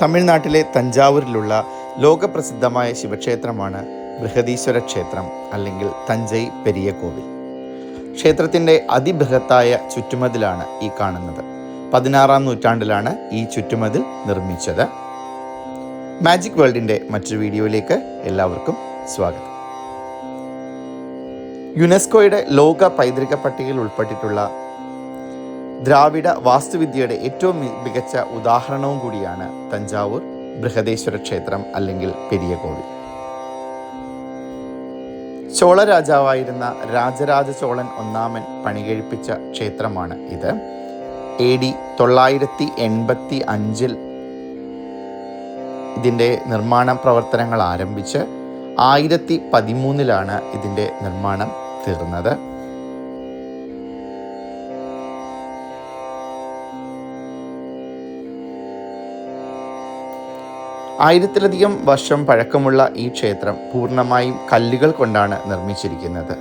തമിഴ്നാട്ടിലെ തഞ്ചാവൂരിലുള്ള ലോകപ്രസിദ്ധമായ ശിവക്ഷേത്രമാണ് ബൃഹദീശ്വര ക്ഷേത്രം അല്ലെങ്കിൽ തഞ്ചൈ പെരിയ കോവിൽ. ക്ഷേത്രത്തിൻ്റെ അതിബൃഹത്തായ ചുറ്റുമതിലാണ് ഈ കാണുന്നത്. 16-ാം നൂറ്റാണ്ടിലാണ് ഈ ചുറ്റുമതിൽ നിർമ്മിച്ചത്. മാജിക് വേൾഡിൻ്റെ മറ്റൊരു വീഡിയോയിലേക്ക് എല്ലാവർക്കും സ്വാഗതം. യുനെസ്കോയുടെ ലോക പൈതൃക പട്ടികയിൽ ഉൾപ്പെട്ടിട്ടുള്ള ദ്രാവിഡ വാസ്തുവിദ്യയുടെ ഏറ്റവും മികച്ച ഉദാഹരണവും കൂടിയാണ് തഞ്ചാവൂർ ബൃഹദേശ്വര ക്ഷേത്രം അല്ലെങ്കിൽ പെരിയ കോവിൽ. ചോള രാജാവായിരുന്ന രാജരാജ ചോളൻ ഒന്നാമൻ പണികഴിപ്പിച്ച ക്ഷേത്രമാണ് ഇത്. AD 985 ഇതിൻ്റെ നിർമ്മാണ പ്രവർത്തനങ്ങൾ ആരംഭിച്ച് 1013 ഇതിൻ്റെ നിർമ്മാണം തീർന്നത്. ആയിരത്തിലധികം വർഷം പഴക്കമുള്ള ഈ ക്ഷേത്രം പൂർണ്ണമായും കല്ലുകൾ കൊണ്ടാണ് നിർമ്മിച്ചിരിക്കുന്നത്.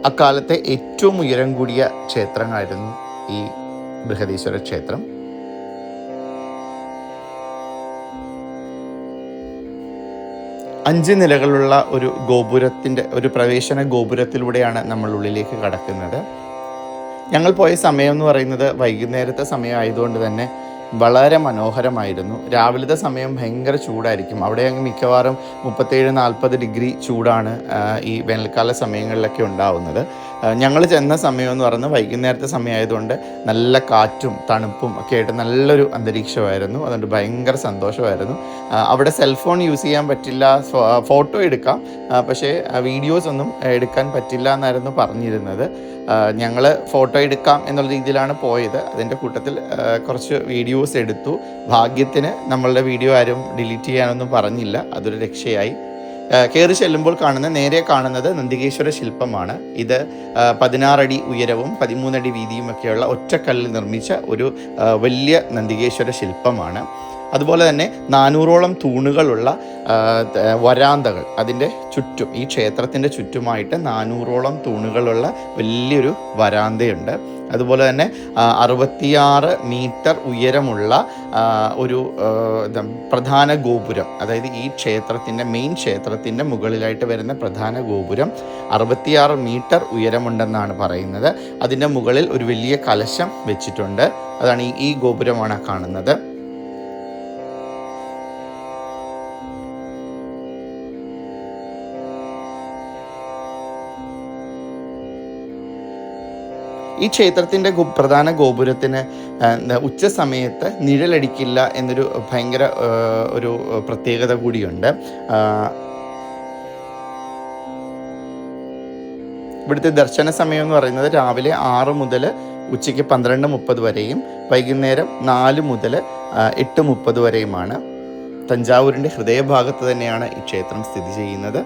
അക്കാലത്തെ ഏറ്റവും ഉയരം കൂടിയ ക്ഷേത്രമായിരുന്നു ഈ ബൃഹദീശ്വര ക്ഷേത്രം. അഞ്ച് നിലകളുള്ള ഒരു പ്രവേശന ഗോപുരത്തിലൂടെയാണ് നമ്മൾ ഉള്ളിലേക്ക് കടക്കുന്നത്. ഞങ്ങൾ പോയ സമയം എന്ന് പറയുന്നത് വൈകുന്നേരത്തെ സമയമായതുകൊണ്ട് തന്നെ വളരെ മനോഹരമായിരുന്നു. രാവിലത്തെ സമയം ഭയങ്കര ചൂടായിരിക്കും. അവിടെ അങ്ങ് മിക്കവാറും 37-40 ഡിഗ്രി ചൂടാണ് ഈ വേനൽക്കാല സമയങ്ങളിലൊക്കെ ഉണ്ടാവുന്നത്. ഞങ്ങൾ ചെന്ന സമയം എന്ന് പറയുന്നത് വൈകുന്നേരത്തെ സമയമായതുകൊണ്ട് നല്ല കാറ്റും തണുപ്പും ഒക്കെ ആയിട്ട് നല്ലൊരു അന്തരീക്ഷമായിരുന്നു. അതുകൊണ്ട് ഭയങ്കര സന്തോഷമായിരുന്നു. അവിടെ സെൽഫോൺ യൂസ് ചെയ്യാൻ പറ്റില്ല, ഫോട്ടോ എടുക്കാം, പക്ഷേ വീഡിയോസ് ഒന്നും എടുക്കാൻ പറ്റില്ല എന്നായിരുന്നു പറഞ്ഞിരുന്നത്. ഞങ്ങൾ ഫോട്ടോ എടുക്കാം എന്നുള്ള രീതിയിലാണ് പോയത്. അതിൻ്റെ കൂട്ടത്തിൽ കുറച്ച് വീഡിയോസ് എടുത്തു. ഭാഗ്യത്തിന് നമ്മളുടെ വീഡിയോ ആരും ഡിലീറ്റ് ചെയ്യാനൊന്നും പറഞ്ഞില്ല. അതൊരു രക്ഷയായി. കയറി ചെല്ലുമ്പോൾ നേരെ കാണുന്നത് നന്ദികേശ്വര ശില്പമാണ്. ഇത് 16 അടി ഉയരവും 13 അടി വീതിയും ഒക്കെയുള്ള ഒറ്റക്കല്ലിൽ നിർമ്മിച്ച ഒരു വലിയ നന്ദികേശ്വര ശില്പമാണ്. അതുപോലെ തന്നെ 400ഓളം തൂണുകളുള്ള വരാന്തകൾ അതിൻ്റെ ചുറ്റും, ഈ ക്ഷേത്രത്തിൻ്റെ ചുറ്റുമായിട്ട് 400ഓളം തൂണുകളുള്ള വലിയൊരു വരാന്തയുണ്ട്. അതുപോലെ തന്നെ 66 മീറ്റർ ഉയരമുള്ള ഒരു പ്രധാന ഗോപുരം, അതായത് ഈ മെയിൻ ക്ഷേത്രത്തിൻ്റെ മുകളിലായിട്ട് വരുന്ന പ്രധാന ഗോപുരം 66 മീറ്റർ ഉയരമുണ്ടെന്നാണ് പറയുന്നത്. അതിൻ്റെ മുകളിൽ ഒരു വലിയ കലശം വെച്ചിട്ടുണ്ട്. അതാണ് ഈ ഗോപുരമാണ് കാണുന്നത്. ഈ ക്ഷേത്രത്തിൻ്റെ പ്രധാന ഗോപുരത്തിന് ഉച്ച സമയത്ത് നിഴലടിക്കില്ല എന്നൊരു ഭയങ്കര ഒരു പ്രത്യേകത കൂടിയുണ്ട്. ഇവിടുത്തെ ദർശന സമയം എന്ന് പറയുന്നത് രാവിലെ 6 മുതൽ ഉച്ചയ്ക്ക് 12:30 വരെയും വൈകുന്നേരം 4 മുതൽ 8:30 വരെയുമാണ്. തഞ്ചാവൂരിൻ്റെ ഹൃദയഭാഗത്ത് തന്നെയാണ് ഈ ക്ഷേത്രം സ്ഥിതി ചെയ്യുന്നത്.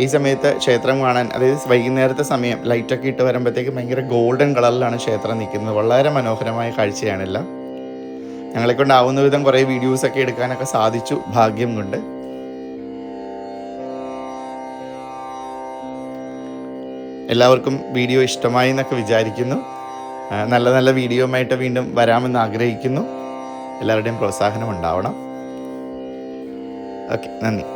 ഈ സമയത്ത് ക്ഷേത്രം കാണാൻ, അതായത് വൈകുന്നേരത്തെ സമയം ലൈറ്റൊക്കെ ഇട്ട് വരുമ്പോഴത്തേക്ക് ഭയങ്കര ഗോൾഡൻ കളറിലാണ് ക്ഷേത്രം നിൽക്കുന്നത്. വളരെ മനോഹരമായ കാഴ്ചയാണെല്ലാം. ഞങ്ങളെക്കൊണ്ട് ആവുന്ന വിധം കുറേ വീഡിയോസൊക്കെ എടുക്കാനൊക്കെ സാധിച്ചു, ഭാഗ്യം കൊണ്ട്. എല്ലാവർക്കും വീഡിയോ ഇഷ്ടമായി എന്നൊക്കെ വിചാരിക്കുന്നു. നല്ല നല്ല വീഡിയോയുമായിട്ട് വീണ്ടും വരാമെന്ന് ആഗ്രഹിക്കുന്നു. എല്ലാവരുടെയും പ്രോത്സാഹനം ഉണ്ടാവണം. ഓക്കെ, നന്ദി.